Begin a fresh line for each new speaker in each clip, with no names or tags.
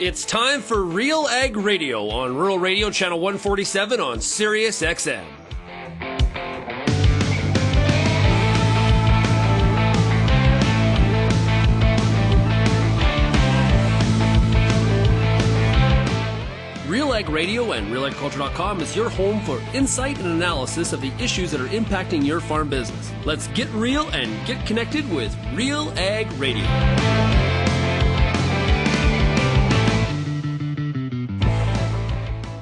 It's time for RealAg Radio on Rural Radio Channel 147 on Sirius XM. RealAg Radio and RealAgriculture.com is your home for insight and analysis of the issues that are impacting your farm business. Let's get real and get connected with RealAg Radio.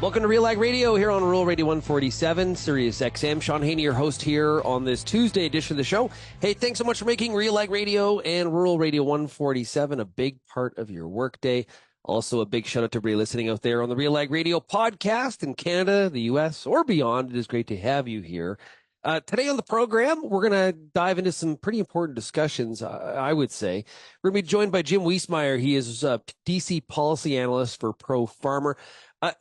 Welcome to RealAg Radio here on Rural Radio 147, Sirius XM. Shaun Haney, your host here on this Tuesday edition of the show. Hey, thanks so much for making RealAg Radio and Rural Radio 147 a big part of your workday. Also, a big shout out to everybody listening out there on the RealAg Radio podcast in Canada, the U.S., or beyond. It is great to have you here. Today on the program, we're going to dive into some pretty important discussions, I would say. We're going to be joined by Jim Wiesemeyer. He is a DC policy analyst for Pro Farmer.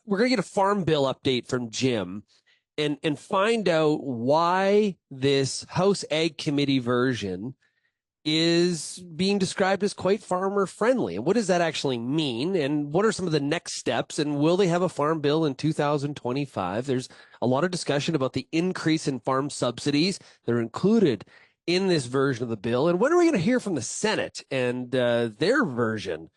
We're going to get a farm bill update from Jim and find out why this House Ag Committee version is being described as quite farmer friendly. And what does that actually mean? And what are some of the next steps? And will they have a farm bill in 2025? There's a lot of discussion about the increase in farm subsidies that are included in this version of the bill. And when are we going to hear from the Senate and their version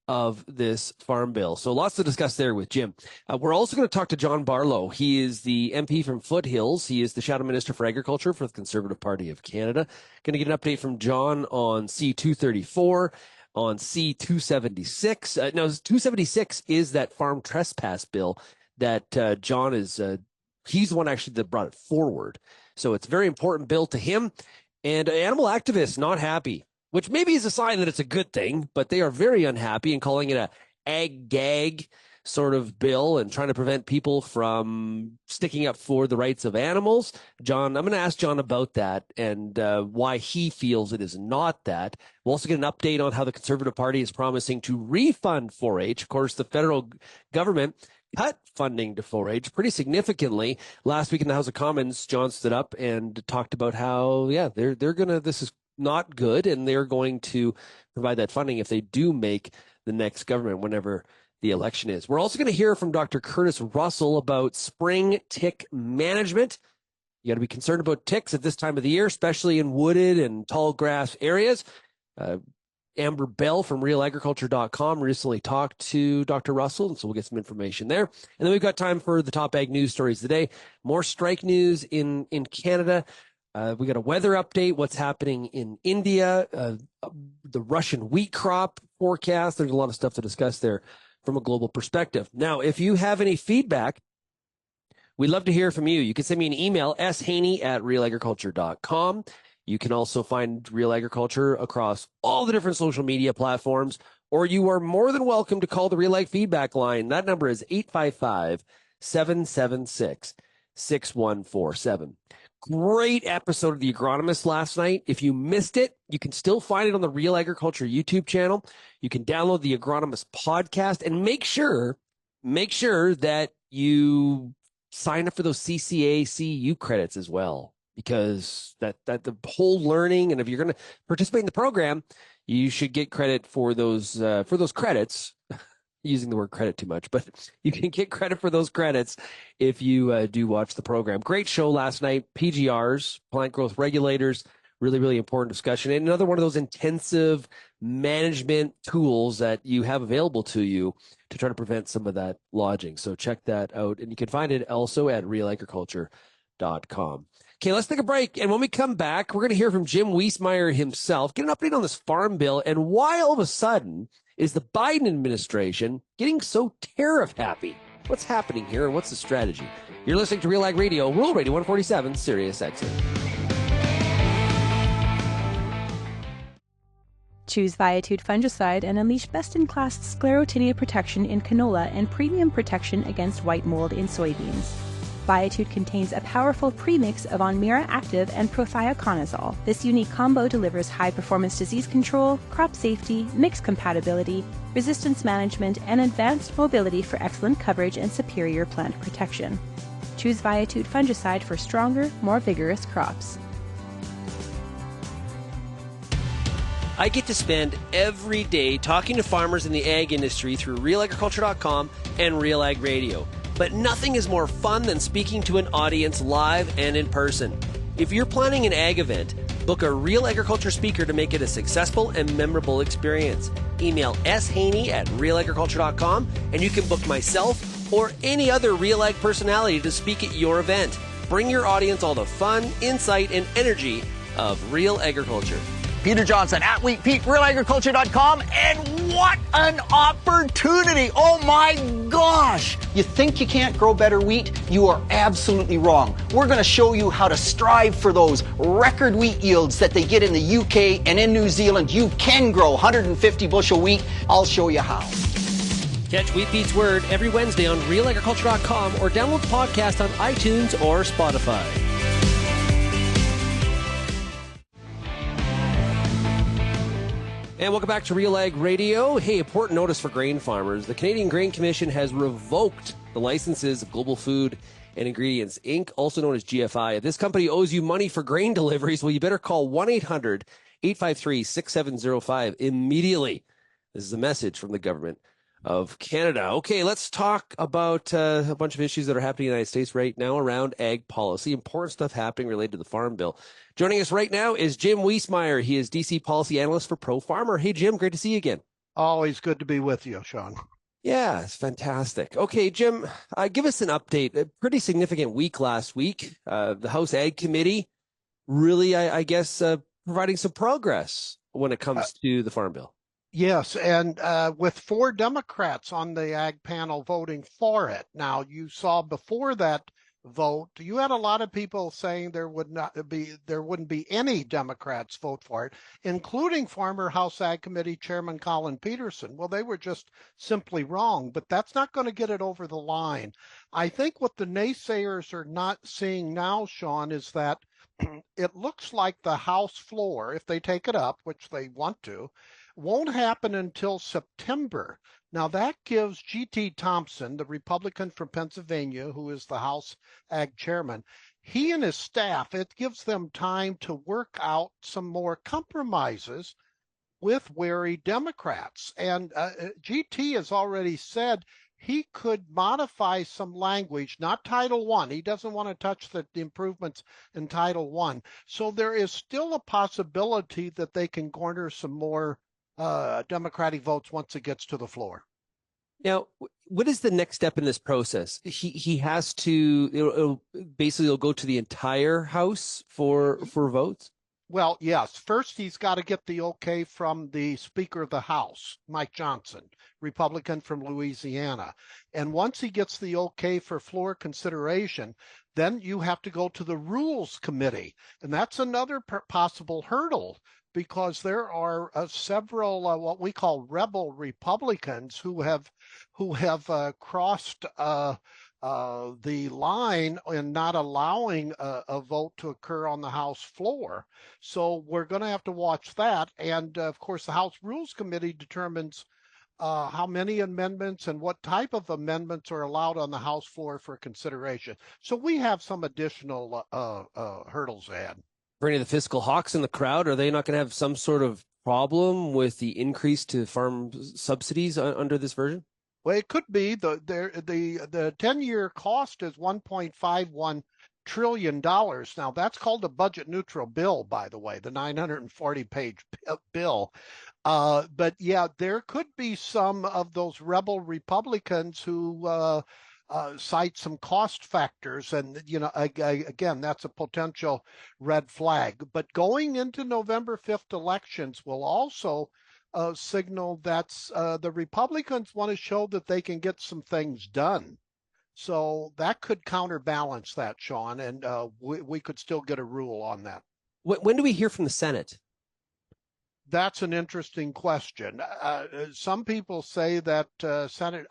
of this farm bill? So lots to discuss there with Jim. We're also going to talk to John Barlow. He is the MP from Foothills. He is the Shadow Minister for Agriculture for the Conservative Party of Canada. Going to get an update from John on C-234, on C-276. Now, 276 is that farm trespass bill that John is, he's the one actually that brought it forward. So it's a very important bill to him. And animal activists not happy, which maybe is a sign that it's a good thing, but they are very unhappy and calling it a ag-gag sort of bill and trying to prevent people from sticking up for the rights of animals. John, I'm going to ask John about that and why he feels it is not that. We'll also get an update on how the Conservative Party is promising to refund 4-H. Of course, the federal government cut funding to 4-H pretty significantly. Last week in the House of Commons, John stood up and talked about how, they're going to, this is not good, and they're going to provide that funding if they do make the next government whenever the election is. We're also going to hear from Dr. Curtis Russell about spring tick management. You got to be concerned about ticks at this time of the year, especially in wooded and tall grass areas. Amber Bell from RealAgriculture.com recently talked to Dr. Russell, and so we'll get some information there. And then we've got time for the top ag news stories today. More strike news in Canada. We got a weather update, what's happening in India, the Russian wheat crop forecast. There's a lot of stuff to discuss there from a global perspective. Now, if you have any feedback, we'd love to hear from you. You can send me an email, shaney@realagriculture.com. You can also find Real Agriculture across all the different social media platforms, or you are more than welcome to call the Real Ag feedback line. That number is 855-776-6147. Great episode of The Agronomist last night. If you missed it, you can still find it on the Real Agriculture YouTube channel. You can download The Agronomist podcast and make sure that you sign up for those CCA CU credits as well, because that the whole learning, and if you're going to participate in the program, you should get credit for those credits. Using the word credit too much, but you can get credit for those credits if you do watch the program. Great show last night. PGRs, plant growth regulators, really, really important discussion. And another one of those intensive management tools that you have available to you to try to prevent some of that lodging. So check that out. And you can find it also at realagriculture.com. Okay, let's take a break. And when we come back, we're going to hear from Jim Wiesemeyer himself, get an update on this farm bill and why all of a sudden is the Biden administration getting so tariff happy? What's happening here and what's the strategy? You're listening to Real Ag Radio, Rural Radio 147, Sirius XM.
Choose Viatude fungicide and unleash best-in-class sclerotinia protection in canola and premium protection against white mold in soybeans. Viatude contains a powerful premix of Onmira Active and prothioconazole. This unique combo delivers high-performance disease control, crop safety, mix compatibility, resistance management, and advanced mobility for excellent coverage and superior plant protection. Choose Viatude fungicide for stronger, more vigorous crops.
I get to spend every day talking to farmers in the ag industry through RealAgriculture.com and RealAg Radio. But nothing is more fun than speaking to an audience live and in person. If you're planning an ag event, book a Real Agriculture speaker to make it a successful and memorable experience. Email shaney@realagriculture.com and you can book myself or any other Real Ag personality to speak at your event. Bring your audience all the fun, insight, and energy of Real Agriculture.
Peter Johnson at WheatPete, RealAgriculture.com, and what an opportunity! Oh my gosh! You think you can't grow better wheat? You are absolutely wrong. We're going to show you how to strive for those record wheat yields that they get in the UK and in New Zealand. You can grow 150 bushel wheat. I'll show you how.
Catch WheatPete's Word every Wednesday on RealAgriculture.com or download the podcast on iTunes or Spotify. And welcome back to Real Ag Radio. Hey, important notice for grain farmers. The Canadian Grain Commission has revoked the licenses of Global Food and Ingredients, Inc., also known as GFI. If this company owes you money for grain deliveries, well, you better call 1-800-853-6705 immediately. This is a message from the government of Canada. Okay, let's talk about a bunch of issues that are happening in the United States right now around ag policy. Important stuff happening related to the Farm Bill. Joining us right now is Jim Wiesemeyer. He is DC policy analyst for Pro Farmer. Hey, Jim, great to see you again.
Always good to be with you, Shaun.
Yeah, it's fantastic. Okay, Jim, give us an update. A pretty significant week last week. The House Ag Committee really, I guess, providing some progress when it comes to the Farm Bill.
Yes, and with 4 Democrats on the ag panel voting for it. Now, you saw before that vote, you had a lot of people saying there wouldn't be any Democrats vote for it, including former House Ag Committee Chairman Colin Peterson. Well, they were just simply wrong, but that's not going to get it over the line. I think what the naysayers are not seeing now, Shaun, is that it looks like the House floor, if they take it up, which they want to, won't happen until September. Now, that gives G.T. Thompson, the Republican from Pennsylvania, who is the House Ag Chairman, he and his staff, it gives them time to work out some more compromises with wary Democrats. And G.T. has already said he could modify some language, not Title I. He doesn't want to touch the improvements in Title I. So there is still a possibility that they can garner some more Democratic votes once it gets to the floor.
Now, what is the next step in this process? He has to it'll go to the entire House for votes?
Well, yes. First, he's got to get the okay from the Speaker of the House, Mike Johnson, Republican from Louisiana. And once he gets the okay for floor consideration, then you have to go to the Rules Committee. And that's another possible hurdle, because there are several what we call rebel Republicans who have crossed the line in not allowing a vote to occur on the House floor. So we're going to have to watch that. And of course, the House Rules Committee determines how many amendments and what type of amendments are allowed on the House floor for consideration. So we have some additional hurdles ahead.
For any of the fiscal hawks in the crowd, are they not going to have some sort of problem with the increase to farm subsidies under this version?
Well, it could be. The 10-year cost is $1.51 trillion. Now, that's called a budget neutral bill, by the way, the 940-page bill. But yeah, there could be some of those rebel Republicans who cite some cost factors, and again, that's a potential red flag. But going into November 5th elections will also signal that the Republicans want to show that they can get some things done. So that could counterbalance that, Shaun, and we could still get a rule on that.
When do we hear from the Senate?
That's an interesting question. Some people say that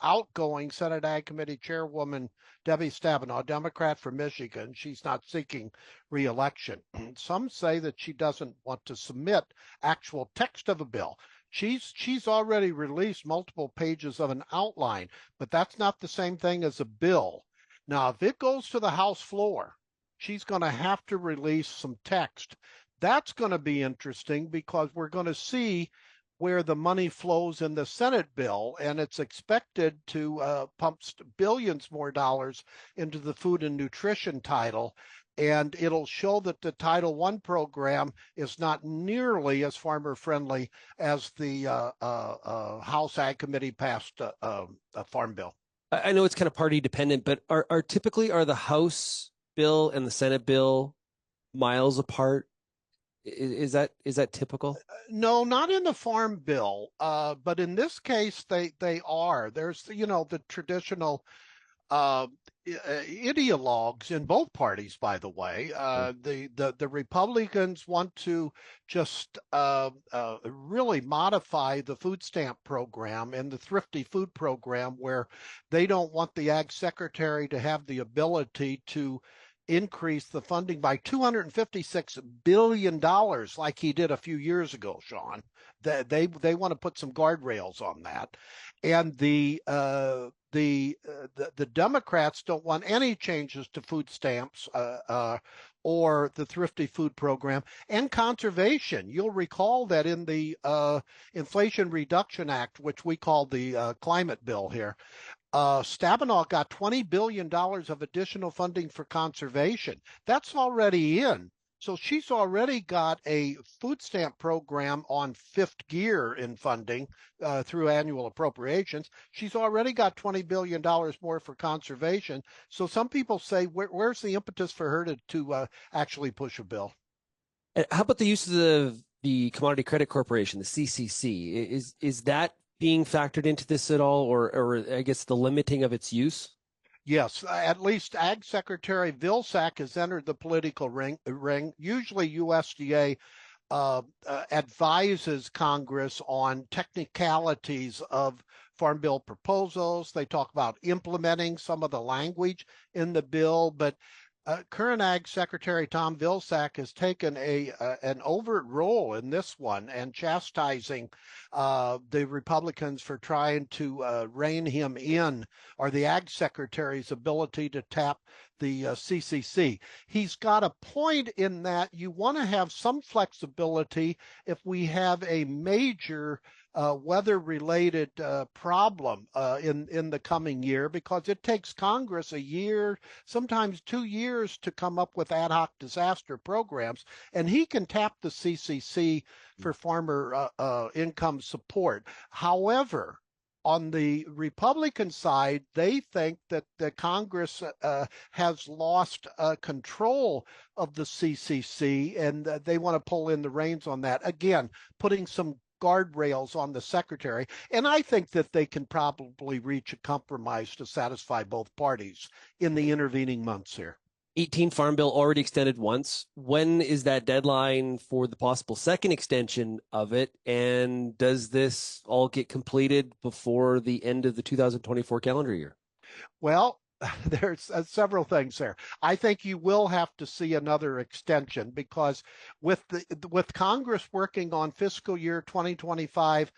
outgoing Senate Ag Committee Chairwoman Debbie Stabenow, Democrat from Michigan, she's not seeking re-election. Some say that she doesn't want to submit actual text of a bill. She's already released multiple pages of an outline, but that's not the same thing as a bill. Now, if it goes to the House floor, she's going to have to release some text. that's going to be interesting because we're going to see where the money flows in the Senate bill, and it's expected to pump billions more dollars into the food and nutrition title. And it'll show that the Title I program is not nearly as farmer friendly as the House Ag Committee passed farm bill.
I know it's kind of party dependent, but are typically the House bill and the Senate bill miles apart? Is that typical?
No, not in the farm bill, but in this case they are. There's the traditional ideologues in both parties, by the way. The Republicans want to just really modify the food stamp program and the thrifty food program, where they don't want the ag secretary to have the ability to increase the funding by $256 billion like he did a few years ago, Shaun. They want to put some guardrails on that. And the Democrats don't want any changes to food stamps or the thrifty food program and conservation. You'll recall that in the Inflation Reduction Act, which we call the climate bill here, Stabenow got $20 billion of additional funding for conservation. That's already in. So she's already got a food stamp program on fifth gear in funding through annual appropriations. She's already got $20 billion more for conservation. So some people say, where's the impetus for her to actually push a bill?
How about the use of the Commodity Credit Corporation, the CCC? Is that being factored into this at all, or I guess the limiting of its use?
Yes, at least Ag Secretary Vilsack has entered the political ring. Usually USDA advises Congress on technicalities of Farm Bill proposals. They talk about implementing some of the language in the bill, but current Ag Secretary Tom Vilsack has taken an overt role in this one and chastising the Republicans for trying to rein him in, or the Ag Secretary's ability to tap the CCC. He's got a point in that you want to have some flexibility if we have a major weather-related problem in the coming year, because it takes Congress a year, sometimes 2 years, to come up with ad hoc disaster programs, and he can tap the CCC for farmer income support. However, on the Republican side, they think that the Congress has lost control of the CCC, and they want to pull in the reins on that. Again, putting some guardrails on the secretary. And I think that they can probably reach a compromise to satisfy both parties in the intervening months here.
18 Farm Bill already extended once. When is that deadline for the possible second extension of it? And does this all get completed before the end of the 2024 calendar year?
Well, there's several things there. I think you will have to see another extension, because with Congress working on fiscal year 2025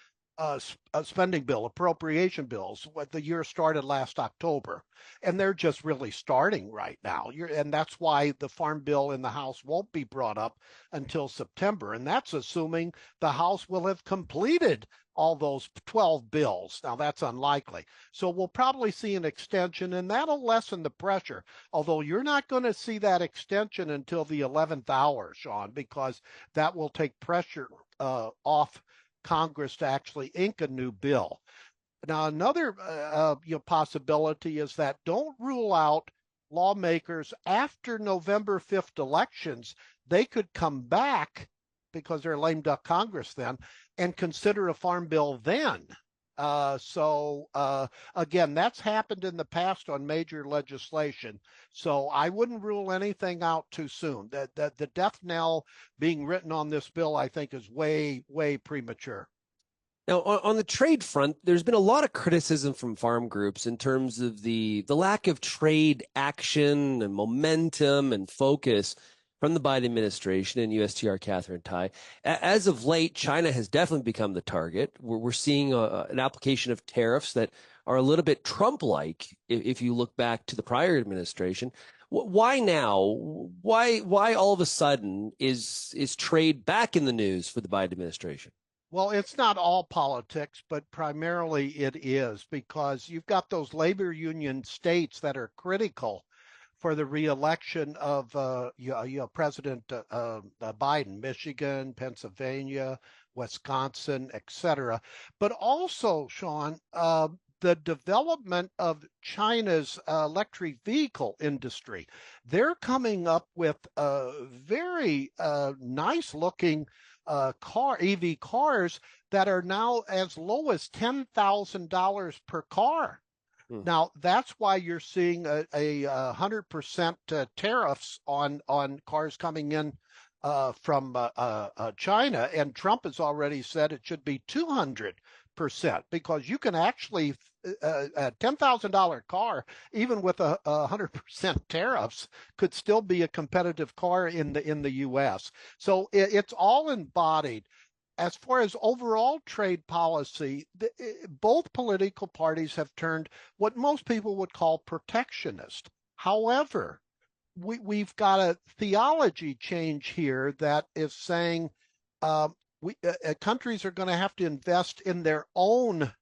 spending bill, appropriation bills, the year started last October, and they're just really starting right now. And that's why the Farm Bill in the House won't be brought up until September, and that's assuming the House will have completed all those 12 bills. Now, that's unlikely. So we'll probably see an extension, and that'll lessen the pressure, although you're not going to see that extension until the 11th hour, Shaun, because that will take pressure off Congress to actually ink a new bill. Now, another possibility is that don't rule out lawmakers after November 5th elections. They could come back, because they're lame duck Congress then, and consider a farm bill then. Again, that's happened in the past on major legislation. So I wouldn't rule anything out too soon. The death knell being written on this bill, I think, is way, way premature.
Now, on the trade front, there's been a lot of criticism from farm groups in terms of the lack of trade action and momentum and focus from the Biden administration and USTR Catherine Tai. As of late, China has definitely become the target. We're seeing an application of tariffs that are a little bit Trump-like if you look back to the prior administration. Why now? Why all of a sudden is trade back in the news for the Biden administration?
Well, it's not all politics, but primarily it is because you've got those labor union states that are critical for the reelection of President Biden, Michigan, Pennsylvania, Wisconsin, etc. But also, Shaun, the development of China's electric vehicle industry. They're coming up with very nice looking EV cars that are now as low as $10,000 per car. Now, that's why you're seeing a 100% tariffs on cars coming in from China, and Trump has already said it should be 200% because you can actually a $10,000 car, even with a 100% tariffs, could still be a competitive car in the U.S. So it's all embodied. As far as overall trade policy, both political parties have turned what most people would call protectionist. However, we've got a theology change here that is saying countries are going to have to invest in their own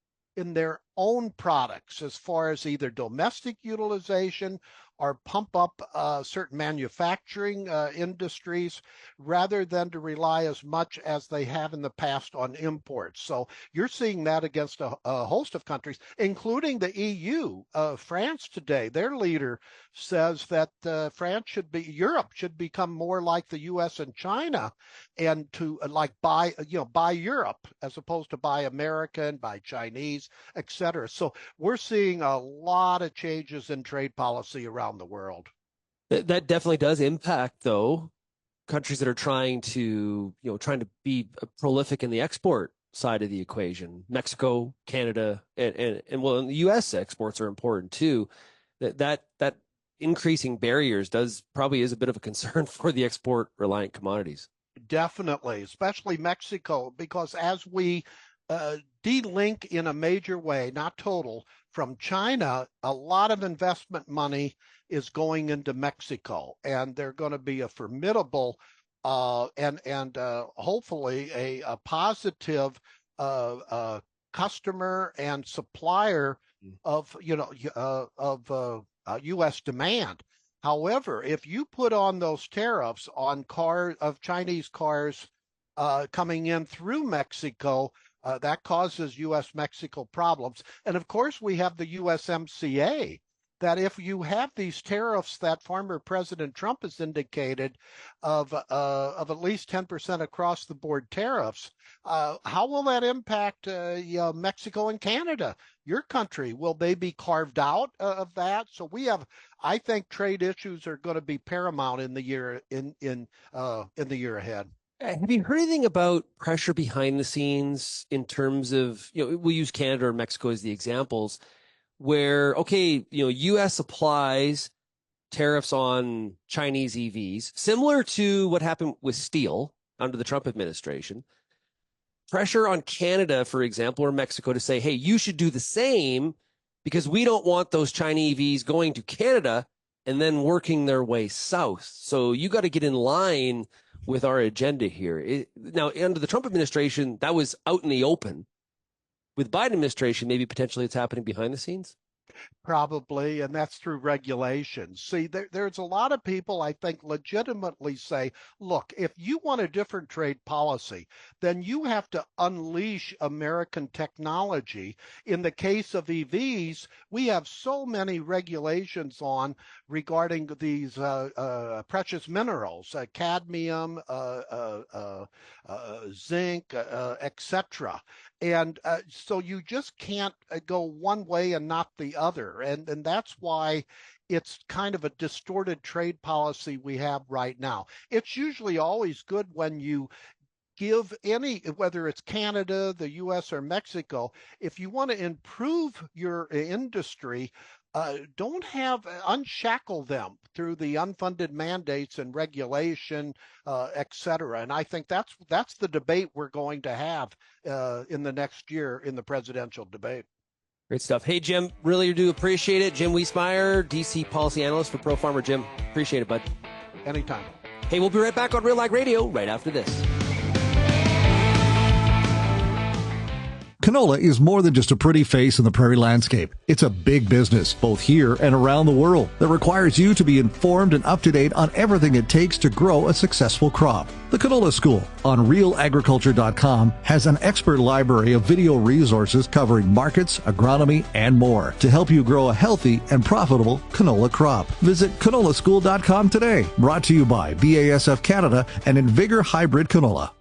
products as far as either domestic utilization or pump up certain manufacturing industries rather than to rely as much as they have in the past on imports. So you're seeing that against a host of countries, including the EU. France today, their leader says that Europe should become more like the US and China and to buy Europe as opposed to buy American, buy Chinese, etc. So we're seeing a lot of changes in trade policy around the world.
That definitely does impact, though, countries that are trying to be prolific in the export side of the equation. Mexico, Canada, and well, the U.S. exports are important too. That increasing barriers probably is a bit of a concern for the export reliant commodities.
Definitely, especially Mexico, because as we de-link in a major way, not total, from China, a lot of investment money is going into Mexico, and they're going to be a formidable and hopefully a positive customer and supplier of U.S. demand. However, if you put on those tariffs on Chinese cars coming in through Mexico, that causes U.S.-Mexico problems. And of course, we have the USMCA, that if you have these tariffs that former President Trump has indicated of at least 10% across the board tariffs, how will that impact Mexico and Canada, your country? Will they be carved out of that? So I think trade issues are going to be paramount in the year in the year ahead.
Have you heard anything about pressure behind the scenes in terms of, we'll use Canada or Mexico as the examples, where, U.S. applies tariffs on Chinese EVs, similar to what happened with steel under the Trump administration. Pressure on Canada, for example, or Mexico to say, hey, you should do the same because we don't want those Chinese EVs going to Canada and then working their way south. So you got to get in line with our agenda here. Now, under the Trump administration, that was out in the open. With Biden administration, maybe potentially it's happening behind the scenes?
Probably, and that's through regulations. See, there's a lot of people, I think, legitimately say, look, if you want a different trade policy, then you have to unleash American technology. In the case of EVs, we have so many regulations regarding these precious minerals, cadmium, zinc, etc. And so you just can't go one way and not the other. And that's why it's kind of a distorted trade policy we have right now. It's usually always good when you give whether it's Canada, the US, or Mexico, if you want to improve your industry, don't unshackle them through the unfunded mandates and regulation, et cetera. And I think that's the debate we're going to have in the next year in the presidential debate.
Great stuff. Hey, Jim, really do appreciate it. Jim Wiesemeyer, DC Policy Analyst for Pro Farmer. Jim, appreciate it, bud.
Anytime.
Hey, we'll be right back on RealAg Radio right after this.
Canola is more than just a pretty face in the prairie landscape. It's a big business, both here and around the world, that requires you to be informed and up to date on everything it takes to grow a successful crop. The Canola School on RealAgriculture.com has an expert library of video resources covering markets, agronomy, and more to help you grow a healthy and profitable canola crop. Visit canolaschool.com today. Brought to you by BASF Canada and Invigor Hybrid Canola.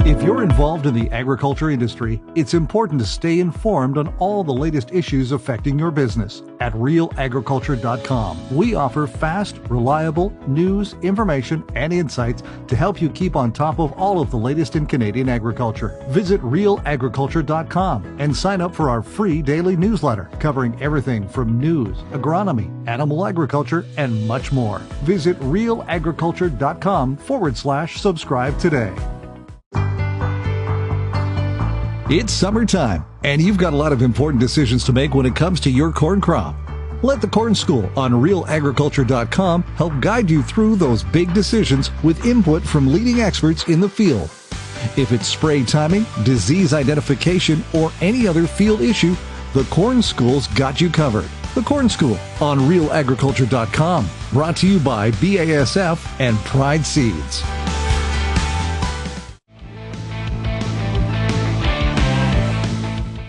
If you're involved in the agriculture industry, it's important to stay informed on all the latest issues affecting your business. At RealAgriculture.com, we offer fast, reliable news, information, and insights to help you keep on top of all of the latest in Canadian agriculture. Visit RealAgriculture.com and sign up for our free daily newsletter covering everything from news, agronomy, animal agriculture, and much more. Visit RealAgriculture.com/subscribe today. It's summertime, and you've got a lot of important decisions to make when it comes to your corn crop. Let the Corn School on RealAgriculture.com help guide you through those big decisions with input from leading experts in the field. If it's spray timing, disease identification, or any other field issue, the Corn School's got you covered. The Corn School on RealAgriculture.com, brought to you by BASF and Pride Seeds.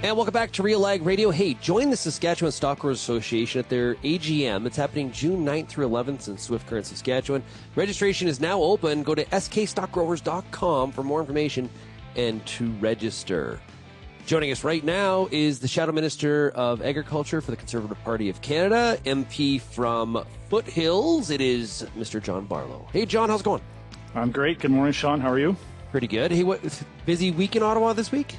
And welcome back to RealAg Radio. Hey, join the Saskatchewan Stock Growers Association at their AGM. It's happening June 9th through 11th in Swift Current, Saskatchewan. Registration is now open. Go to skstockgrowers.com for more information and to register. Joining us right now is the Shadow Minister of Agriculture for the Conservative Party of Canada, MP from Foothills. It is Mr. John Barlow. Hey, John, how's it going?
I'm great. Good morning, Shaun. How are you?
Pretty good. Hey, what busy week in Ottawa this week?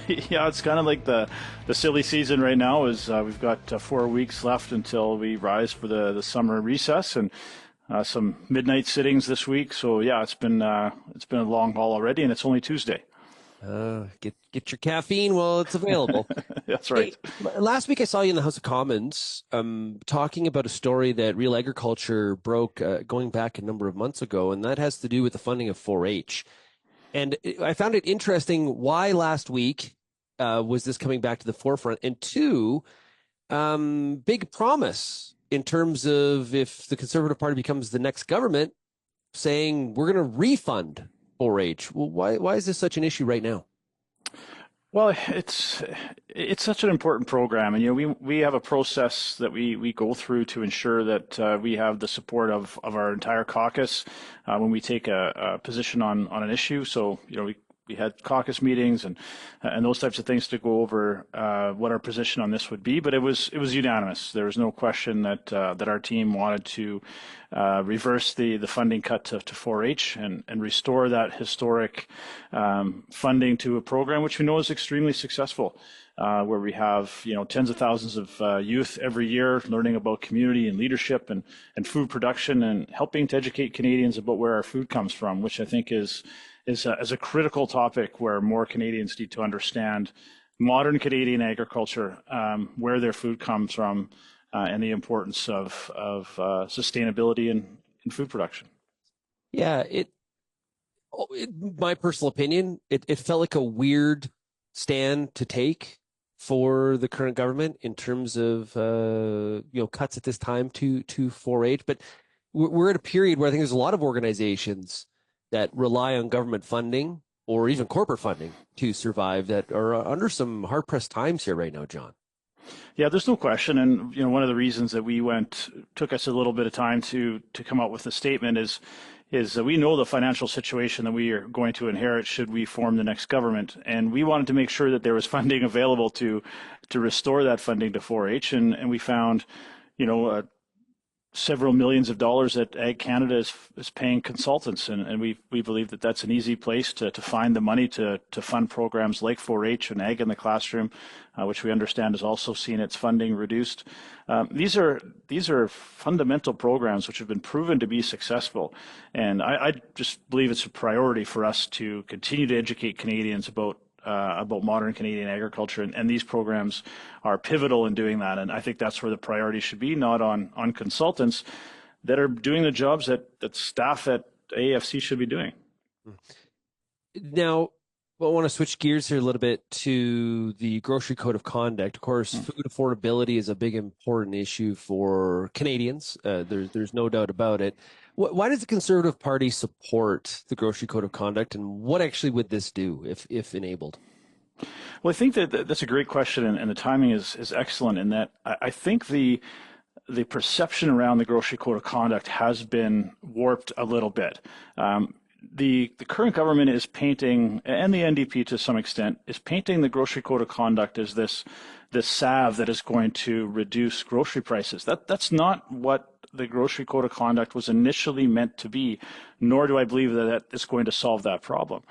Yeah, it's kind of like the silly season right now. Is we've got 4 weeks left until we rise for the summer recess, and some midnight sittings this week. So yeah, it's been a long haul already, and it's only Tuesday.
Get your caffeine while it's available.
That's right.
Hey, last week I saw you in the House of Commons talking about a story that Real Agriculture broke going back a number of months ago, and that has to do with the funding of 4-H. And I found it interesting why last week was this coming back to the forefront, and two, big promise in terms of if the Conservative Party becomes the next government, saying we're going to refund 4-H. Well, why is this such an issue right now?
Well, it's such an important program, and we have a process that we go through to ensure that we have the support of our entire caucus when we take a position on an issue. So we had caucus meetings and those types of things to go over what our position on this would be. But it was unanimous. There was no question that our team wanted to reverse the funding cut to 4-H and restore that historic funding to a program which we know is extremely successful, where we have tens of thousands of youth every year learning about community and leadership and food production and helping to educate Canadians about where our food comes from, which I think is a critical topic where more Canadians need to understand modern Canadian agriculture, where their food comes from, and the importance of sustainability in food production.
Yeah, my personal opinion, it felt like a weird stand to take for the current government in terms of cuts at this time to 4-H. But we're at a period where I think there's a lot of organizations that rely on government funding or even corporate funding to survive that are under some hard-pressed times here right now, John.
Yeah, there's no question. And, one of the reasons that took us a little bit of time to come up with a statement is that we know the financial situation that we are going to inherit should we form the next government. And we wanted to make sure that there was funding available to restore that funding to 4-H. And we found, several millions of dollars that Ag Canada is paying consultants, and we believe that that's an easy place to find the money to fund programs like 4-H and Ag in the Classroom, which we understand has also seen its funding reduced. These are fundamental programs which have been proven to be successful, and I just believe it's a priority for us to continue to educate Canadians about modern Canadian agriculture, and these programs are pivotal in doing that. And I think that's where the priority should be, not on consultants that are doing the jobs that staff at AFC should be doing.
Now, I want to switch gears here a little bit to the Grocery Code of Conduct. Of course, food affordability is a big, important issue for Canadians. There's no doubt about it. Why does the Conservative Party support the Grocery Code of Conduct, and what actually would this do if enabled?
Well, I think that's a great question, and the timing is excellent in that I think the perception around the Grocery Code of Conduct has been warped a little bit. The current government is painting, and the NDP to some extent, is painting the Grocery Code of Conduct as this salve that is going to reduce grocery prices. That's not what the Grocery Code of Conduct was initially meant to be, nor do I believe that is going to solve that problem.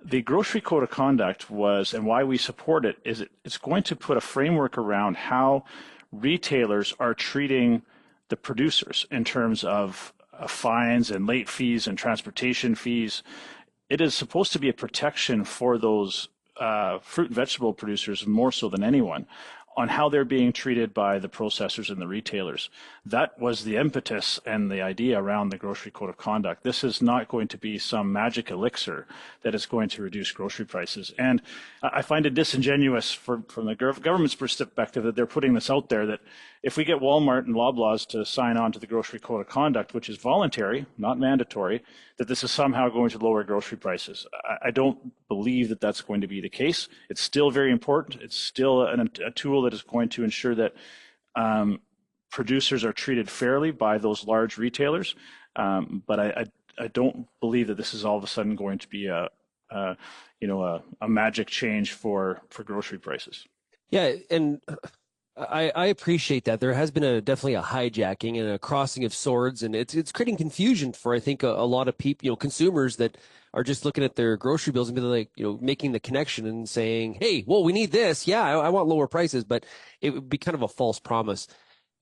The Grocery Code of Conduct was, and why we support it, is it's going to put a framework around how retailers are treating the producers in terms of fines and late fees and transportation fees. It is supposed to be a protection for those fruit and vegetable producers more so than anyone on how they're being treated by the processors and the retailers. That was the impetus and the idea around the Grocery Code of Conduct. This is not going to be some magic elixir that is going to reduce grocery prices. And I find it disingenuous from the government's perspective that they're putting this out there, that if we get Walmart and Loblaws to sign on to the Grocery Code of Conduct, which is voluntary, not mandatory, that this is somehow going to lower grocery prices. I don't believe that that's going to be the case. It's still very important. It's still a tool that is going to ensure that producers are treated fairly by those large retailers. But I don't believe that this is all of a sudden going to be a magic change for grocery prices.
Yeah, and I appreciate that. There has been definitely a hijacking and a crossing of swords, and it's creating confusion for, I think, a lot of people, consumers that are just looking at their grocery bills and be like, making the connection and saying, hey, well, we need this. Yeah, I want lower prices, but it would be kind of a false promise,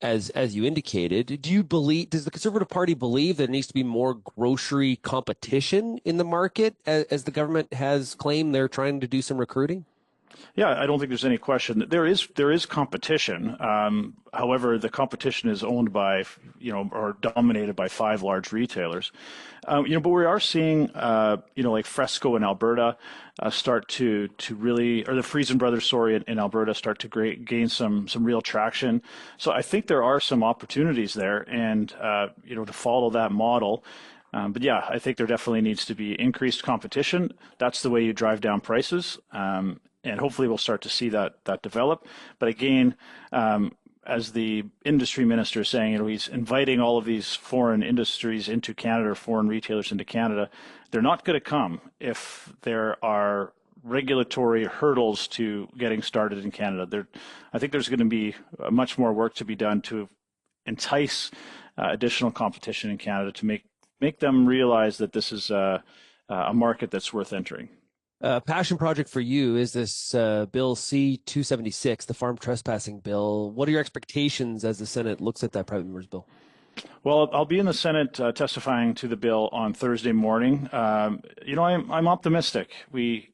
as you indicated. Does the Conservative Party believe there needs to be more grocery competition in the market, as the government has claimed they're trying to do some recruiting?
Yeah, I don't think there's any question. There is competition. However, the competition is owned by, or dominated by 5 large retailers. But we are seeing, like Fresco in Alberta start to really, or the Friesen Brothers, in Alberta start to gain some real traction. So I think there are some opportunities there, and to follow that model. But yeah, I think there definitely needs to be increased competition. That's the way you drive down prices. And hopefully we'll start to see that develop. But again, as the industry minister is saying, he's inviting all of these foreign industries into Canada, or foreign retailers into Canada. They're not going to come if there are regulatory hurdles to getting started in Canada. I think there's going to be much more work to be done to entice additional competition in Canada, to make them realize that this is a market that's worth entering.
Passion project for you is this Bill C-276, the farm trespassing bill. What are your expectations as the Senate looks at that private member's bill?
Well, I'll be in the Senate testifying to the bill on Thursday morning. I'm optimistic. We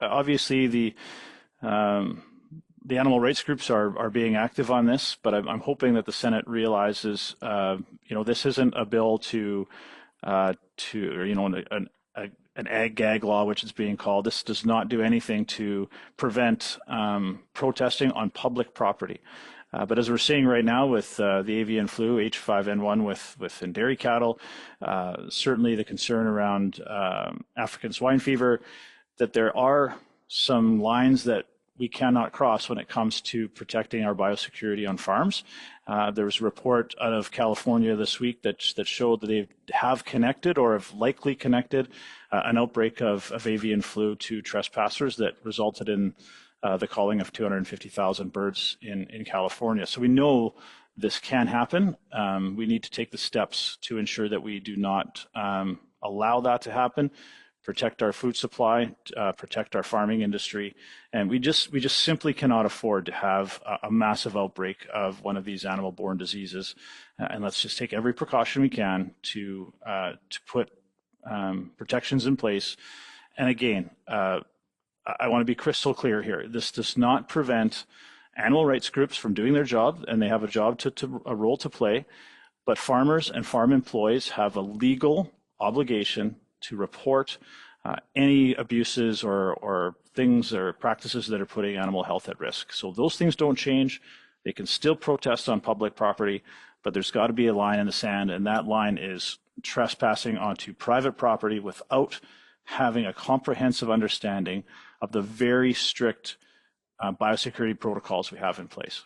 obviously the animal rights groups are being active on this, but I'm hoping that the Senate realizes, this isn't a bill to an ag gag law, which is being called. This does not do anything to prevent protesting on public property. But as we're seeing right now with the avian flu, H5N1 within dairy cattle, certainly the concern around African swine fever, that there are some lines that we cannot cross when it comes to protecting our biosecurity on farms. There was a report out of California this week that showed that they have connected, or have likely connected, an outbreak of avian flu to trespassers that resulted in the culling of 250,000 birds in California. So we know this can happen. We need to take the steps to ensure that we do not allow that to happen, protect our food supply, protect our farming industry, and we just simply cannot afford to have a massive outbreak of one of these animal-borne diseases. And let's just take every precaution we can to put protections in place. And again, I want to be crystal clear here. This does not prevent animal rights groups from doing their job, and they have a job a role to play. But farmers and farm employees have a legal obligation to report any abuses or things or practices that are putting animal health at risk. So those things don't change. They can still protest on public property, but there's got to be a line in the sand, and that line is trespassing onto private property without having a comprehensive understanding of the very strict biosecurity protocols we have in place.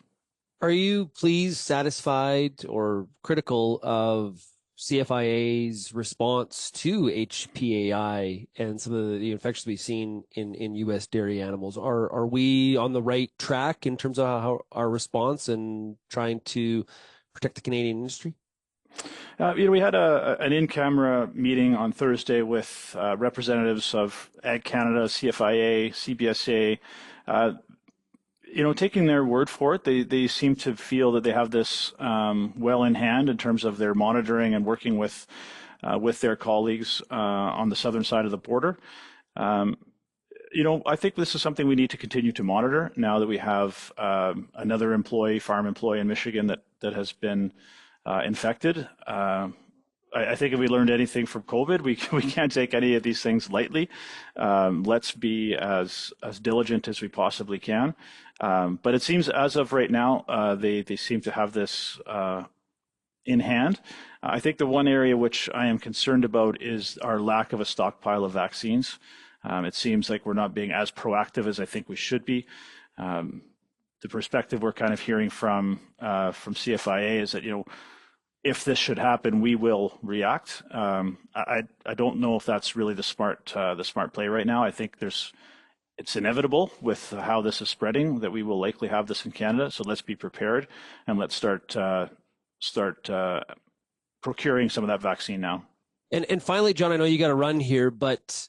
Are you pleased, satisfied, or critical of CFIA's response to HPAI and some of the infections we've seen in U.S. dairy animals? Are we on the right track in terms of how our response and trying to protect the Canadian industry?
We had an in-camera meeting on Thursday with representatives of Ag Canada, CFIA, CBSA. Taking their word for it, they seem to feel that they have this well in hand in terms of their monitoring and working with their colleagues on the southern side of the border. I think this is something we need to continue to monitor now that we have another farm employee in Michigan that has been infected. I think if we learned anything from COVID, we can't take any of these things lightly. Let's be as diligent as we possibly can. But it seems as of right now, they seem to have this in hand. I think the one area which I am concerned about is our lack of a stockpile of vaccines. It seems like we're not being as proactive as I think we should be. The perspective we're kind of hearing from CFIA is that, if this should happen, we will react. I don't know if that's really the smart play right now. I think it's inevitable with how this is spreading that we will likely have this in Canada. So let's be prepared and let's start procuring some of that vaccine now.
And finally, John, I know you got to run here, but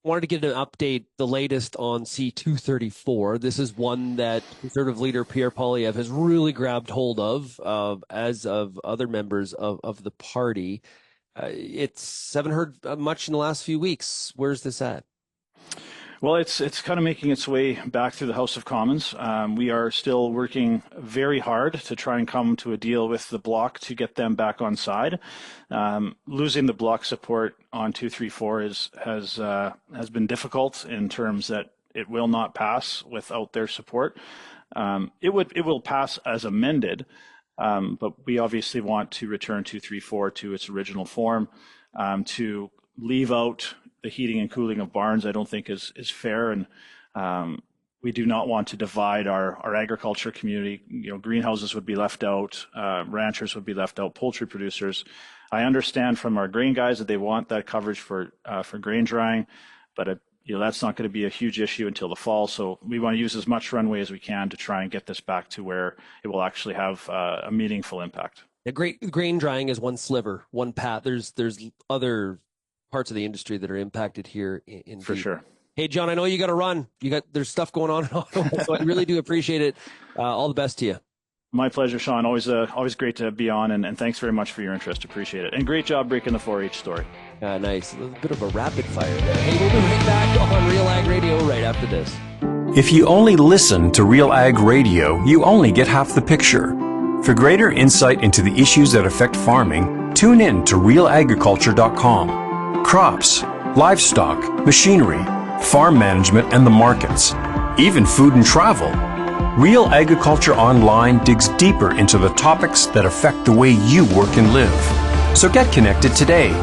wanted to get an update, the latest on C-234. This is one that Conservative leader Pierre Poilievre has really grabbed hold of, as of other members of the party. Haven't heard much in the last few weeks. Where's this at?
Well, it's kind of making its way back through the House of Commons. We are still working very hard to try and come to a deal with the Bloc to get them back on side. Losing the Bloc support on 234 has been difficult in terms that it will not pass without their support. It will pass as amended, but we obviously want to return 234 to its original form. To leave out the heating and cooling of barns, I don't think is fair, and we do not want to divide our agriculture community. Greenhouses would be left out, ranchers would be left out, poultry producers. I understand from our grain guys that they want that coverage for grain drying, but that's not going to be a huge issue until the fall. So we want to use as much runway as we can to try and get this back to where it will actually have a meaningful impact. Yeah,
grain drying is one sliver, one path. There's other parts of the industry that are impacted here in
for sure.
Hey, John, I know you got to run. There's stuff going on, so I really do appreciate it. All the best to you.
My pleasure, Shaun. Always great to be on, and thanks very much for your interest. Appreciate it. And great job breaking the 4-H story.
Nice. A little bit of a rapid fire there. Hey, we'll be right back on RealAg Radio right after this.
If you only listen to RealAg Radio, you only get half the picture. For greater insight into the issues that affect farming, tune in to RealAgriculture.com. Crops, livestock, machinery, farm management, and the markets, even food and travel. Real Agriculture Online digs deeper into the topics that affect the way you work and live. So get connected today.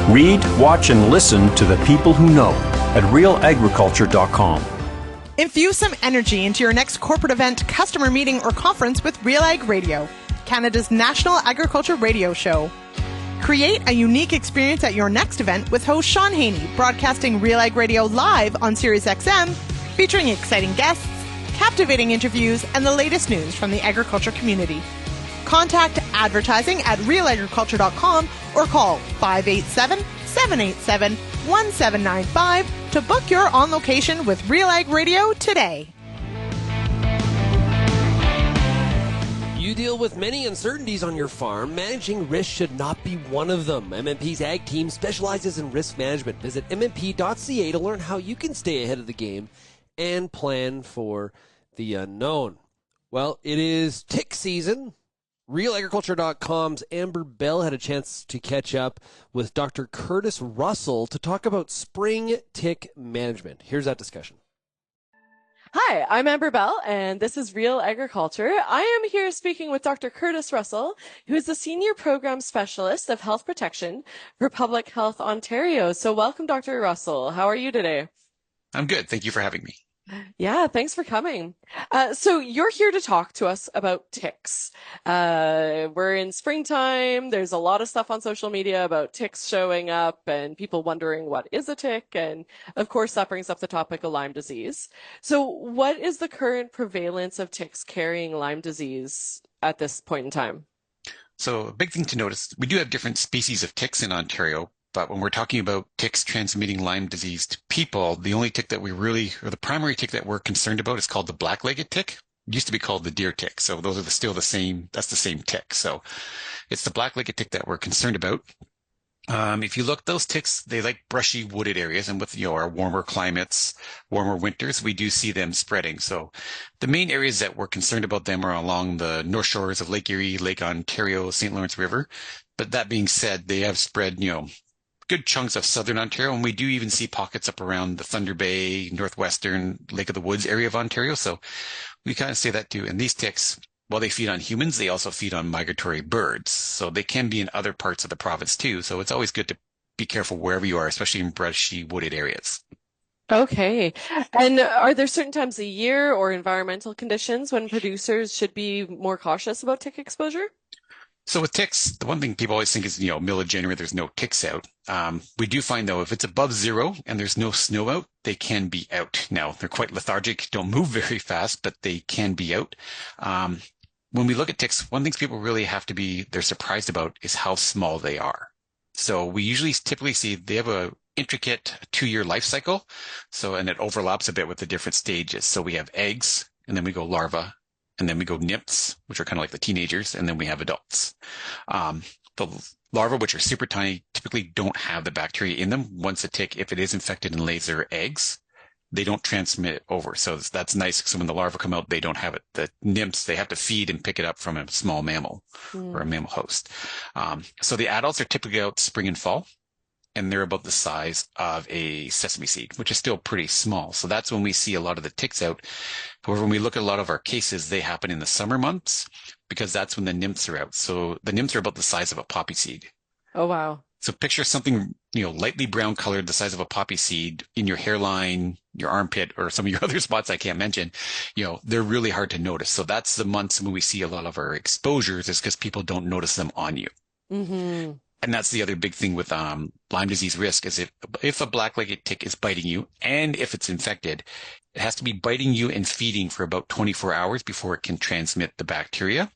Read, watch, and listen to the people who know at RealAgriculture.com.
Infuse some energy into your next corporate event, customer meeting, or conference with RealAg Radio, Canada's national agriculture radio show. Create a unique experience at your next event with host Shaun Haney, broadcasting RealAg Radio live on SiriusXM, featuring exciting guests, captivating interviews, and the latest news from the agriculture community. Contact advertising at realagriculture.com or call 587-787-1795 to book your on location with RealAg Radio today.
You deal with many uncertainties on your farm. Managing risk should not be one of them. MMP's Ag team specializes in risk management. Visit mmp.ca to learn how you can stay ahead of the game and plan for the unknown. Well, it is tick season. RealAgriculture.com's Amber Bell had a chance to catch up with Dr. Curtis Russell to talk about spring tick management. Here's that discussion.
Hi, I'm Amber Bell, and this is Real Agriculture. I am here speaking with Dr. Curtis Russell, who is the Senior Program Specialist of Health Protection for Public Health Ontario. So welcome, Dr. Russell. How are you today?
I'm good. Thank you for having me.
Yeah, thanks for coming. So you're here to talk to us about ticks. We're in springtime. There's a lot of stuff on social media about ticks showing up and people wondering what is a tick. And of course, that brings up the topic of Lyme disease. So what is the current prevalence of ticks carrying Lyme disease at this point in time?
So a big thing to notice, we do have different species of ticks in Ontario. But when we're talking about ticks transmitting Lyme disease to people, the only tick that the primary tick that we're concerned about is called the black-legged tick. It used to be called the deer tick. So those are still the same, that's the same tick. So it's the black-legged tick that we're concerned about. If you look, those ticks, they like brushy wooded areas, and with, our warmer climates, warmer winters, we do see them spreading. So the main areas that we're concerned about them are along the north shores of Lake Erie, Lake Ontario, St. Lawrence River. But that being said, they have spread, good chunks of southern Ontario, and we do even see pockets up around the Thunder Bay, northwestern Lake of the Woods area of Ontario. So we kind of say that too. And these ticks, while they feed on humans, they also feed on migratory birds. So they can be in other parts of the province too. So it's always good to be careful wherever you are, especially in brushy wooded areas.
Okay. And are there certain times of year or environmental conditions when producers should be more cautious about tick exposure?
So with ticks, the one thing people always think is, middle of January, there's no ticks out. We do find, though, if it's above zero and there's no snow out, they can be out. Now, they're quite lethargic, don't move very fast, but they can be out. When we look at ticks, one thing people really they're surprised about is how small they are. So we typically see they have a intricate 2-year life cycle. And it overlaps a bit with the different stages. So we have eggs, and then we go larvae. And then we go nymphs, which are kind of like the teenagers, and then we have adults. The larvae, which are super tiny, typically don't have the bacteria in them. Once a tick, if it is infected and lays their eggs, they don't transmit it over. So that's nice. So when the larvae come out, they don't have it. The nymphs, they have to feed and pick it up from a small mammal or a mammal host. So the adults are typically out spring and fall, and they're about the size of a sesame seed, which is still pretty small. So that's when we see a lot of the ticks out. However, when we look at a lot of our cases, they happen in the summer months because that's when the nymphs are out. So the nymphs are about the size of a poppy seed.
Oh, wow.
So picture something, lightly brown colored, the size of a poppy seed in your hairline, your armpit, or some of your other spots I can't mention. They're really hard to notice. So that's the months when we see a lot of our exposures is because people don't notice them on you.
Mm-hmm.
And that's the other big thing with Lyme disease risk is if a black-legged tick is biting you and if it's infected, it has to be biting you and feeding for about 24 hours before it can transmit the bacteria.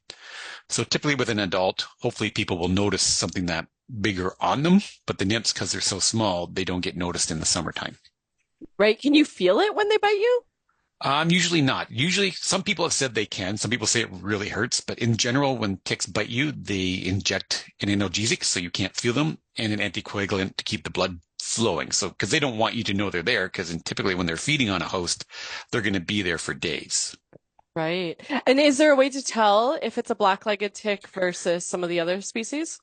So typically with an adult, hopefully people will notice something that bigger on them, but the nymphs, because they're so small, they don't get noticed in the summertime.
Right. Can you feel it when they bite you?
Usually not. Usually some people have said they can. Some people say it really hurts, but in general, when ticks bite you, they inject an analgesic so you can't feel them and an anticoagulant to keep the blood flowing. So, because they don't want you to know they're there, because typically when they're feeding on a host, they're going to be there for days.
Right. And is there a way to tell if it's a black-legged tick versus some of the other species?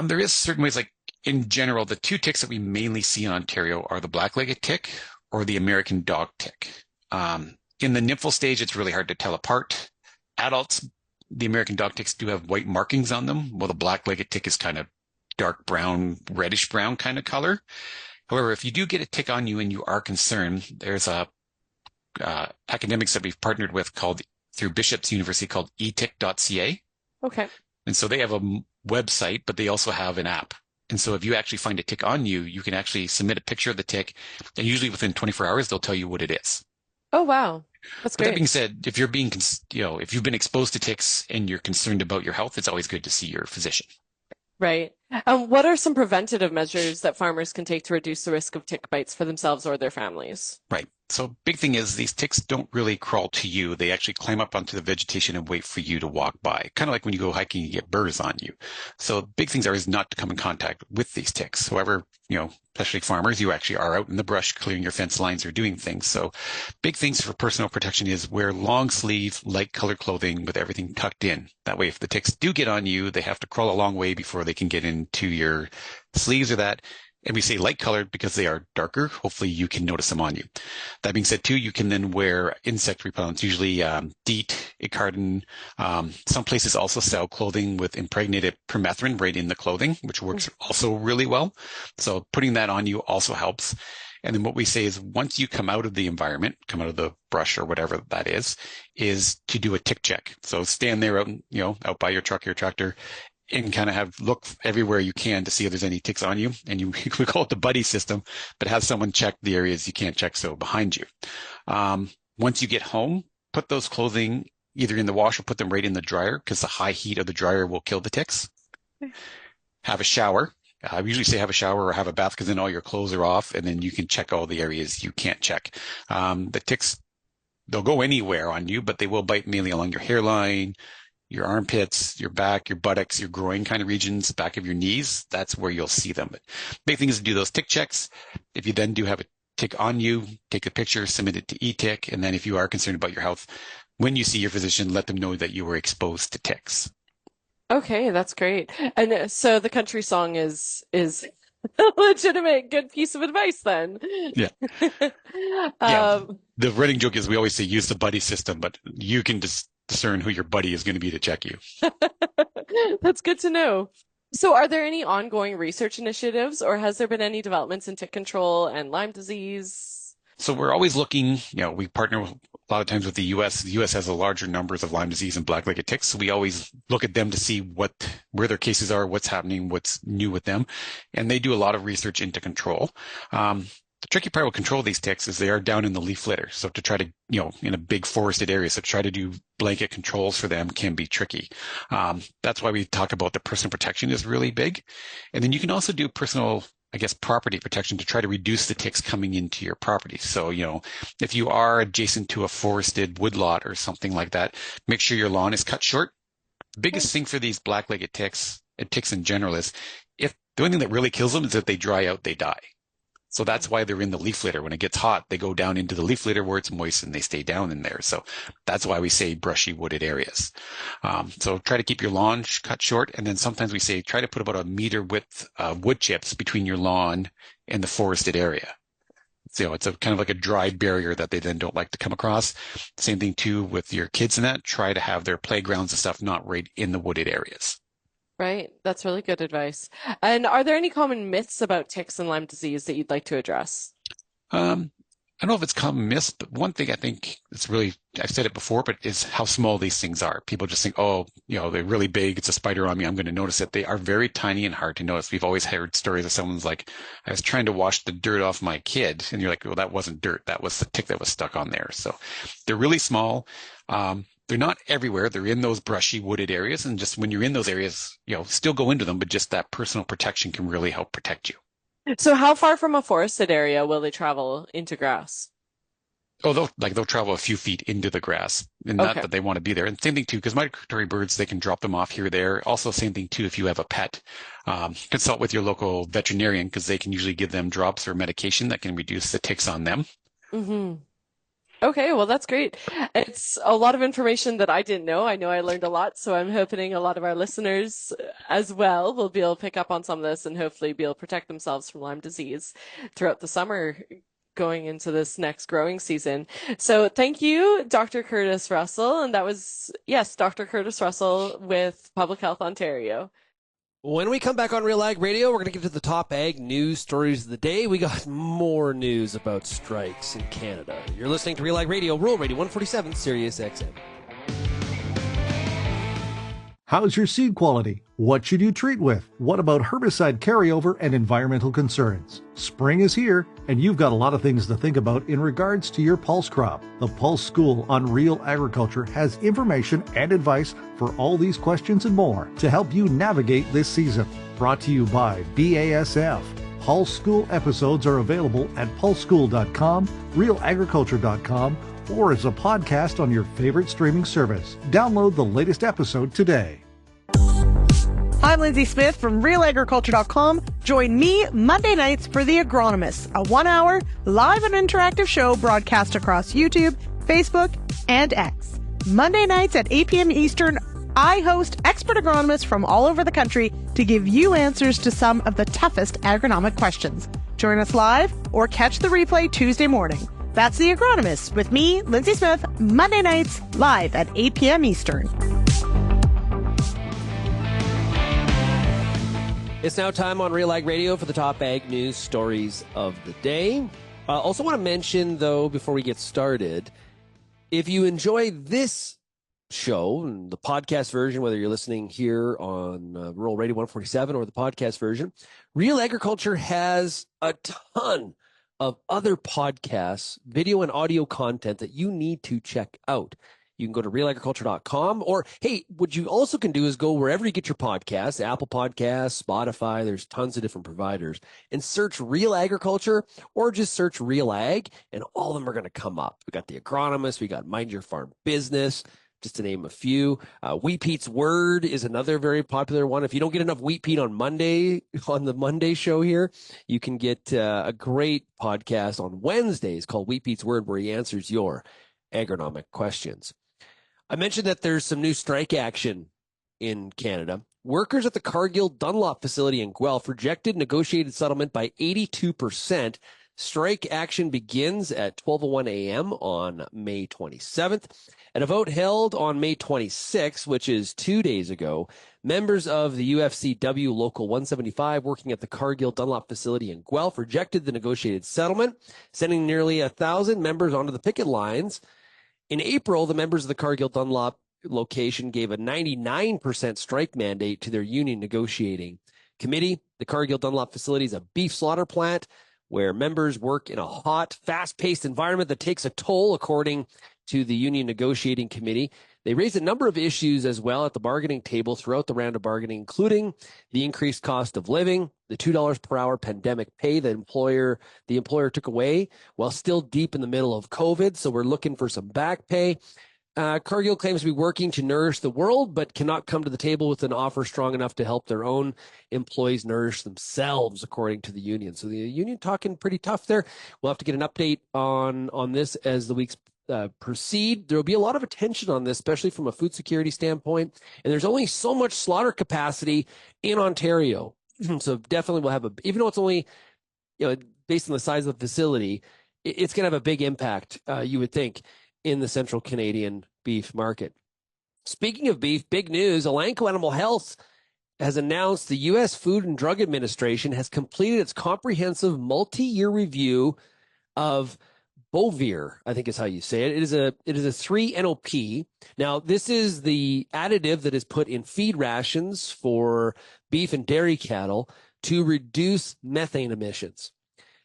There is certain ways, like in general, the two ticks that we mainly see in Ontario are the black-legged tick or the American dog tick. In the nymphal stage, it's really hard to tell apart. Adults, the American dog ticks do have white markings on them, while the black-legged tick is kind of dark brown, reddish brown kind of color. However, if you do get a tick on you and you are concerned, there's academics that we've partnered with through Bishop's University called etick.ca.
Okay.
And so they have a website, but they also have an app. And so if you actually find a tick on you, you can actually submit a picture of the tick, and usually within 24 hours, they'll tell you what it is.
Oh, wow. That's great.
But that being said, if you're if you've been exposed to ticks and you're concerned about your health, it's always good to see your physician.
Right. What are some preventative measures that farmers can take to reduce the risk of tick bites for themselves or their families?
Right. So big thing is these ticks don't really crawl to you. They actually climb up onto the vegetation and wait for you to walk by. Kind of like when you go hiking, you get burrs on you. So big things is not to come in contact with these ticks. However, especially farmers, you actually are out in the brush clearing your fence lines or doing things. So big things for personal protection is wear long sleeve, light colored clothing with everything tucked in. That way, if the ticks do get on you, they have to crawl a long way before they can get into your sleeves or that. And we say light colored because they are darker. Hopefully you can notice them on you. That being said, too, you can then wear insect repellents, usually DEET, Icardin. Some places also sell clothing with impregnated permethrin right in the clothing, which works also really well. So putting that on you also helps. And then what we say is once you come out of the environment, come out of the brush or whatever that is to do a tick check. So stand there out, out by your truck, your tractor, and kind of look everywhere you can to see if there's any ticks on you. And we call it the buddy system, but have someone check the areas you can't check so behind you. Once you get home, put those clothing either in the wash or put them right in the dryer because the high heat of the dryer will kill the ticks. Have a shower. I usually say have a shower or have a bath because then all your clothes are off and then you can check all the areas you can't check. The ticks, they'll go anywhere on you, but they will bite mainly along your hairline, your armpits, your back, your buttocks, your groin kind of regions, back of your knees. That's where you'll see them. But big thing is to do those tick checks. If you then do have a tick on you, take a picture, submit it to eTick. And then if you are concerned about your health, when you see your physician, let them know that you were exposed to ticks.
Okay, that's great. And so the country song is a legitimate good piece of advice then.
Yeah. The running joke is we always say use the buddy system, but you can just discern who your buddy is going to be to check you.
That's good to know. So are there any ongoing research initiatives or has there been any developments in tick control and Lyme disease?
So we're always looking, we partner a lot of times with the U.S. The U.S. has a larger numbers of Lyme disease and black-legged ticks. So we always look at them to see where their cases are, what's happening, what's new with them. And they do a lot of research into control. The tricky part with control of these ticks is they are down in the leaf litter. So to try to, in a big forested area, so to try to do blanket controls for them can be tricky. That's why we talk about the personal protection is really big. And then you can also do personal, property protection to try to reduce the ticks coming into your property. So, if you are adjacent to a forested woodlot or something like that, make sure your lawn is cut short. The biggest thing for these black-legged ticks and ticks in general is if the only thing that really kills them is if they dry out, they die. So that's why they're in the leaf litter. When it gets hot, they go down into the leaf litter where it's moist and they stay down in there. So that's why we say brushy wooded areas. So try to keep your lawn cut short. And then sometimes we say try to put about a meter width wood chips between your lawn and the forested area. So it's a kind of like a dry barrier that they then don't like to come across. Same thing too with your kids and that. Try to have their playgrounds and stuff not right in the wooded areas.
Right. That's really good advice. And are there any common myths about ticks and Lyme disease that you'd like to address?
I don't know if it's common myths, but one thing I think it's really, I've said it before, but is how small these things are. People just think, they're really big. It's a spider on me. I'm going to notice it. They are very tiny and hard to notice. We've always heard stories of someone's like, I was trying to wash the dirt off my kid. And you're like, well, that wasn't dirt. That was the tick that was stuck on there. So they're really small. They're not everywhere. They're in those brushy wooded areas. And just when you're in those areas, still go into them, but just that personal protection can really help protect you.
So how far from a forested area will they travel into grass?
Oh, they'll travel a few feet into the grass, and not that they want to be there. And same thing too, because migratory birds, they can drop them off here or there. Also, same thing too, if you have a pet, consult with your local veterinarian because they can usually give them drops or medication that can reduce the ticks on them.
Mm-hmm. Okay, well, that's great. It's a lot of information that I didn't know. I know I learned a lot, so I'm hoping a lot of our listeners as well will be able to pick up on some of this and hopefully be able to protect themselves from Lyme disease throughout the summer going into this next growing season. So thank you, Dr. Curtis Russell. And that was, Dr. Curtis Russell with Public Health Ontario.
When we come back on Real Ag Radio, we're going to get to the top ag news stories of the day. We got more news about strikes in Canada. You're listening to Real Ag Radio, Rural Radio 147, Sirius XM.
How's your seed quality? What should you treat with? What about herbicide carryover and environmental concerns? Spring is here, and you've got a lot of things to think about in regards to your pulse crop. The Pulse School on Real Agriculture has information and advice for all these questions and more to help you navigate this season. Brought to you by BASF. Pulse School episodes are available at pulseschool.com, realagriculture.com, or as a podcast on your favorite streaming service. Download the latest episode today.
I'm Lindsay Smith from RealAgriculture.com. Join me Monday nights for The Agronomists, a 1-hour live and interactive show broadcast across YouTube, Facebook, and X. Monday nights at 8 p.m. Eastern, I host expert agronomists from all over the country to give you answers to some of the toughest agronomic questions. Join us live or catch the replay Tuesday morning. That's The Agronomist with me, Lindsay Smith, Monday nights, live at 8 p.m. Eastern.
It's now time on RealAg Radio for the top ag news stories of the day. I also want to mention, though, before we get started, if you enjoy this show, and the podcast version, whether you're listening here on Rural Radio 147 or the podcast version, Real Agriculture has a ton of other podcasts, video and audio content that you need to check out. You can go to realagriculture.com, or hey, what you also can do is go wherever you get your podcasts, Apple Podcasts, Spotify, there's tons of different providers, and search Real Agriculture or just search Real Ag, and all of them are going to come up. We got The Agronomist, we got Mind Your Farm Business, just to name a few. Wheat Pete's Word is another very popular one. If you don't get enough Wheat Pete on Monday, on the Monday show here, you can get a great podcast on Wednesdays called Wheat Pete's Word, where he answers your agronomic questions. I mentioned that there's some new strike action in Canada. Workers at the Cargill Dunlop facility in Guelph rejected negotiated settlement by 82%. Strike action begins at 12:01 a.m. on May 27th. At a vote held on May 26th, which is 2 days ago, members of the UFCW Local 175 working at the Cargill Dunlop facility in Guelph rejected the negotiated settlement, sending nearly 1,000 members onto the picket lines. In April, the members of the Cargill Dunlop location gave a 99% strike mandate to their union negotiating committee. The Cargill Dunlop facility is a beef slaughter plant where members work in a hot, fast-paced environment that takes a toll, according to the union negotiating committee. They raised a number of issues as well at the bargaining table throughout the round of bargaining, including the increased cost of living, the $2 per hour pandemic pay that the employer took away while still deep in the middle of COVID. So we're looking for some back pay. Cargill claims to be working to nourish the world, but cannot come to the table with an offer strong enough to help their own employees nourish themselves, according to the union. So the union talking pretty tough there. We'll have to get an update on this as the weeks proceed. There will be a lot of attention on this, especially from a food security standpoint. And there's only so much slaughter capacity in Ontario. So definitely we'll have even though it's only, based on the size of the facility, it's going to have a big impact, you would think, in the central Canadian beef market. Speaking of beef, big news, Elanco Animal Health has announced the U.S. Food and Drug Administration has completed its comprehensive multi-year review of Bovir, I think is how you say it. It is a 3-NOP. Now, this is the additive that is put in feed rations for beef and dairy cattle to reduce methane emissions.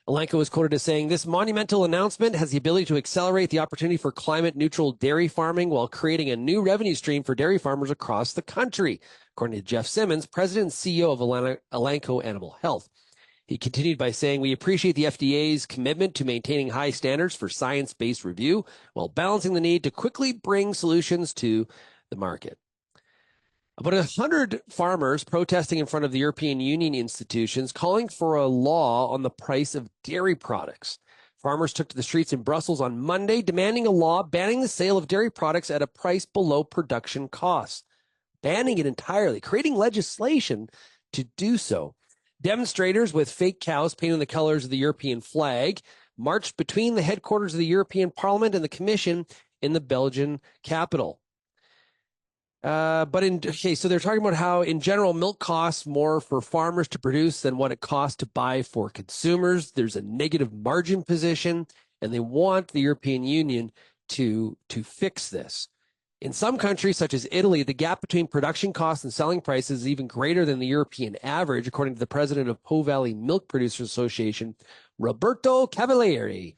Elanco is quoted as saying, "This monumental announcement has the ability to accelerate the opportunity for climate-neutral dairy farming while creating a new revenue stream for dairy farmers across the country," according to Jeff Simmons, president and CEO of Elanco Animal Health. He continued by saying, "We appreciate the FDA's commitment to maintaining high standards for science-based review while balancing the need to quickly bring solutions to the market." About 100 farmers protesting in front of the European Union institutions calling for a law on the price of dairy products. Farmers took to the streets in Brussels on Monday, demanding a law banning the sale of dairy products at a price below production costs, banning it entirely, creating legislation to do so. Demonstrators with fake cows painting the colors of the European flag marched between the headquarters of the European Parliament and the Commission in the Belgian capital. So they're talking about how, in general, milk costs more for farmers to produce than what it costs to buy for consumers. There's a negative margin position, and they want the European Union to fix this. In some countries, such as Italy, the gap between production costs and selling prices is even greater than the European average, according to the president of Po Valley Milk Producers Association, Roberto Cavalieri.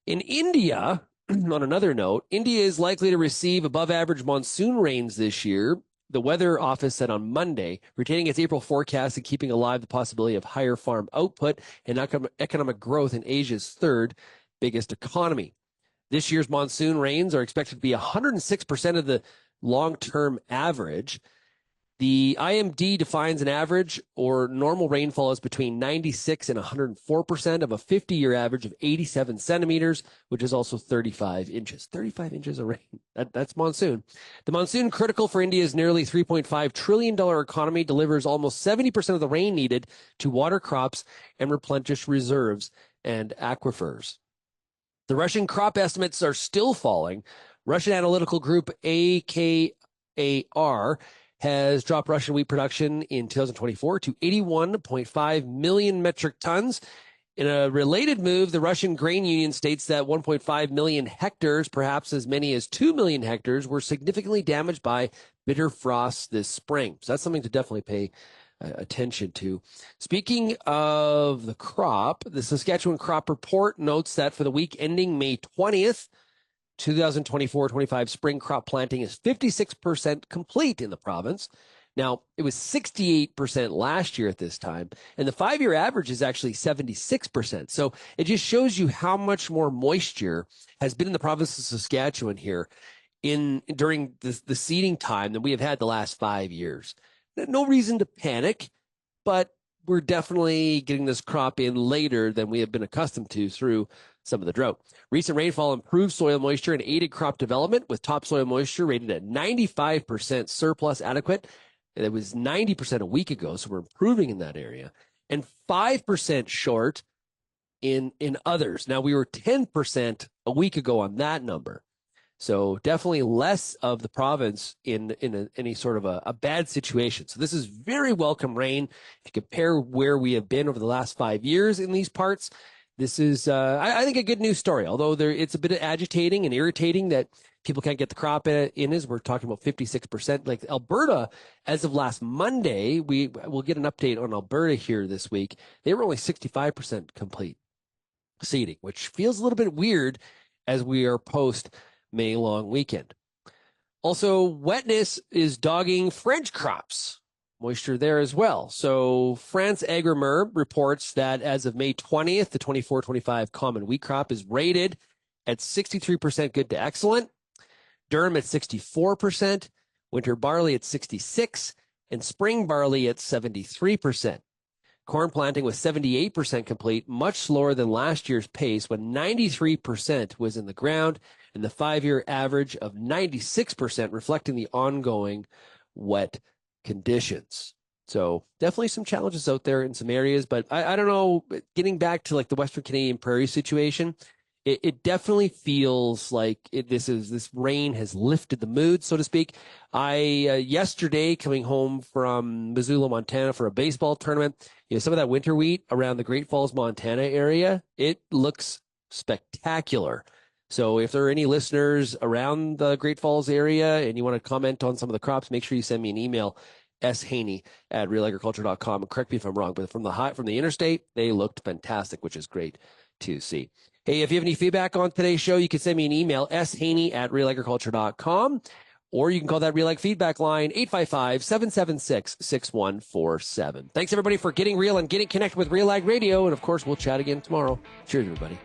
In India, on another note, India is likely to receive above average monsoon rains this year. The Weather Office said on Monday, retaining its April forecast and keeping alive the possibility of higher farm output and economic growth in Asia's third biggest economy. This year's monsoon rains are expected to be 106% of the long-term average. The IMD defines an average or normal rainfall as between 96 and 104% of a 50-year average of 87 centimeters, which is also 35 inches. 35 inches of rain. That's monsoon. The monsoon, critical for India's nearly $3.5 trillion economy, delivers almost 70% of the rain needed to water crops and replenish reserves and aquifers. The Russian crop estimates are still falling. Russian analytical group AKAR has dropped Russian wheat production in 2024 to 81.5 million metric tons. In a related move, the Russian Grain Union states that 1.5 million hectares, perhaps as many as 2 million hectares, were significantly damaged by bitter frosts this spring. So that's something to definitely pay attention to. Speaking of the crop, the Saskatchewan Crop Report notes that for the week ending May 20th, 2024-25 spring crop planting is 56% complete in the province. Now, it was 68% last year at this time, and the 5-year average is actually 76%. So it just shows you how much more moisture has been in the province of Saskatchewan here during the seeding time than we have had the last 5 years. No reason to panic, but we're definitely getting this crop in later than we have been accustomed to through some of the drought. Recent rainfall improved soil moisture and aided crop development, with topsoil moisture rated at 95% surplus adequate. It was 90% a week ago, so we're improving in that area, and 5% short in others. Now, we were 10% a week ago on that number. So definitely less of the province in any sort of a bad situation. So this is very welcome rain. If you compare where we have been over the last 5 years in these parts, this is, I think, a good news story. Although it's a bit agitating and irritating that people can't get the crop in, as we're talking about 56%. Like Alberta, as of last Monday, we'll get an update on Alberta here this week. They were only 65% complete seeding, which feels a little bit weird as we are post May long weekend. Also, wetness is dogging French crops. Moisture there as well. So France Agrimer reports that as of May 20th, the 24-25 common wheat crop is rated at 63% good to excellent, durum at 64%, winter barley at 66%, and spring barley at 73%. Corn planting was 78% complete, much slower than last year's pace when 93% was in the ground, and the 5-year average of 96%, reflecting the ongoing wet conditions. So definitely some challenges out there in some areas, but I don't know, getting back to like the Western Canadian prairie situation, it definitely feels like this rain has lifted the mood, so to speak. Yesterday, coming home from Missoula, Montana for a baseball tournament, some of that winter wheat around the Great Falls, Montana area, it looks spectacular. So if there are any listeners around the Great Falls area and you want to comment on some of the crops, make sure you send me an email, shaney@realagriculture.com. And correct me if I'm wrong, but from the interstate, they looked fantastic, which is great to see. Hey, if you have any feedback on today's show, you can send me an email, shaney@realagriculture.com, or you can call that Real Ag feedback line, 855-776-6147. Thanks, everybody, for getting real and getting connected with Real Ag Radio. And, of course, we'll chat again tomorrow. Cheers, everybody.